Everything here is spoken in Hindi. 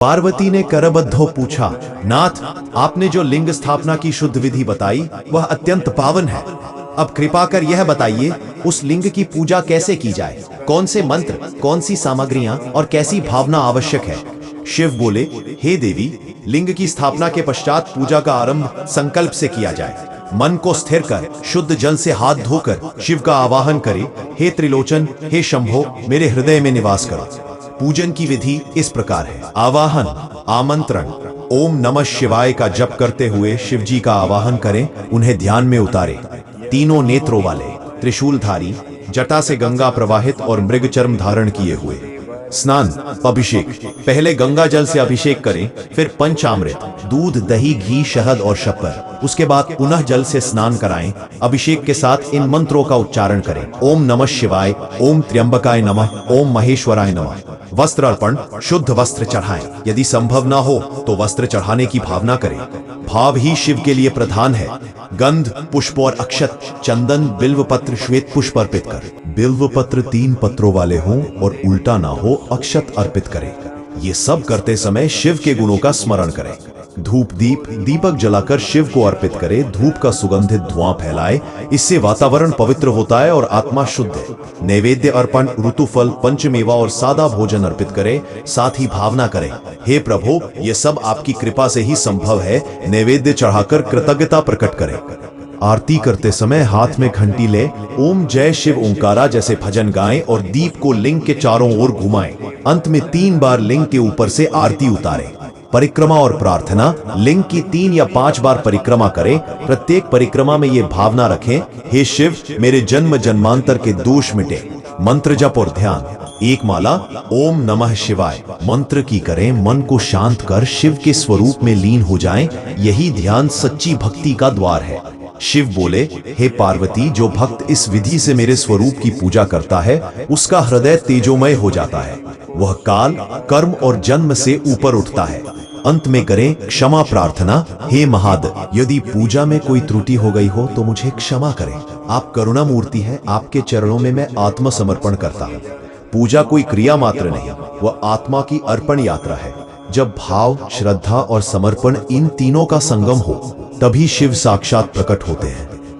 पार्वती ने करबद्धो पूछा, नाथ, आपने जो लिंग स्थापना की शुद्ध विधि बताई वह अत्यंत पावन है। अब कृपा कर यह बताइए, उस लिंग की पूजा कैसे की जाए? कौन से मंत्र, कौन सी सामग्रियां और कैसी भावना आवश्यक है? शिव बोले, हे देवी, लिंग की स्थापना के पश्चात पूजा का आरंभ संकल्प से किया जाए। मन को स्थिर कर शुद्ध जल से हाथ धोकर शिव का आवाहन करें। हे त्रिलोचन, हे शंभो, मेरे हृदय में निवास करो। पूजन की विधि इस प्रकार है। आवाहन, आमंत्रण। ओम नमः शिवाय का जप करते हुए शिव जी का आवाहन करें, उन्हें ध्यान में उतारें। तीनों नेत्रों वाले, त्रिशूलधारी, जटा से गंगा प्रवाहित और मृग चर्म धारण किए हुए। स्नान, अभिषेक। पहले गंगा जल से अभिषेक करें, फिर पंचामृत, दूध, दही, घी, शहद और शक्कर। उसके बाद पुनः जल से स्नान कराएं। अभिषेक के साथ इन मंत्रों का उच्चारण करें। ओम नमः शिवाय, ओम त्र्यंबकाय नमः, ओम महेश्वराय नमः। वस्त्र अर्पण, शुद्ध वस्त्र चढ़ाएं। यदि संभव ना हो तो वस्त्र चढ़ाने की भावना करें। भाव ही शिव के लिए प्रधान है। गंध, पुष्प और अक्षत, चंदन, बिल्व पत्र, श्वेत पुष्प अर्पित कर। बिल्व पत्र 3 पत्रों वाले हों और उल्टा ना हो, अक्षत अर्पित करें। ये सब करते समय शिव के गुणों का स्मरण करें। धूप दीप, दीपक जलाकर शिव को अर्पित करें। धूप का सुगंधित धुआं फैलाए, इससे वातावरण पवित्र होता है और आत्मा शुद्ध है। नैवेद्य अर्पण, ऋतुफल, पंचमेवा और सादा भोजन अर्पित करें। साथ ही भावना करें, हे प्रभु, ये सब आपकी कृपा से ही संभव है। नैवेद्य चढ़ाकर कृतज्ञता प्रकट करें। आरती करते समय हाथ में घंटी ले ओम जय शिव ओंकारा जैसे भजन गाएं और दीप को लिंग के चारों ओर घुमाएं। अंत में 3 बार लिंग के ऊपर से आरती उतारें। परिक्रमा और प्रार्थना, लिंग की 3 या 5 बार परिक्रमा करें। प्रत्येक परिक्रमा में ये भावना रखें, हे शिव, मेरे जन्म जन्मांतर के दोष मिटे। मंत्र जप और ध्यान। 1 माला ओम नमः शिवाय मंत्र की करें। मन को शांत कर शिव के स्वरूप में लीन हो जाएं। यही ध्यान सच्ची भक्ति का द्वार है। शिव बोले, हे पार्वती, जो भक्त इस विधि से मेरे स्वरूप की पूजा करता है उसका हृदय तेजोमय हो जाता है। वह काल, कर्म और जन्म से ऊपर उठता है। अंत में करें क्षमा प्रार्थना, हे महादेव, यदि पूजा में कोई त्रुटि हो गई हो तो मुझे क्षमा करें। आप करुणा मूर्ति हैं, आपके चरणों में मैं आत्मसमर्पण करता हूँ। पूजा कोई क्रिया मात्र नहीं, वह आत्मा की अर्पण यात्रा है। जब भाव, श्रद्धा और समर्पण इन तीनों का संगम हो तभी शिव साक्षात प्रकट होते हैं।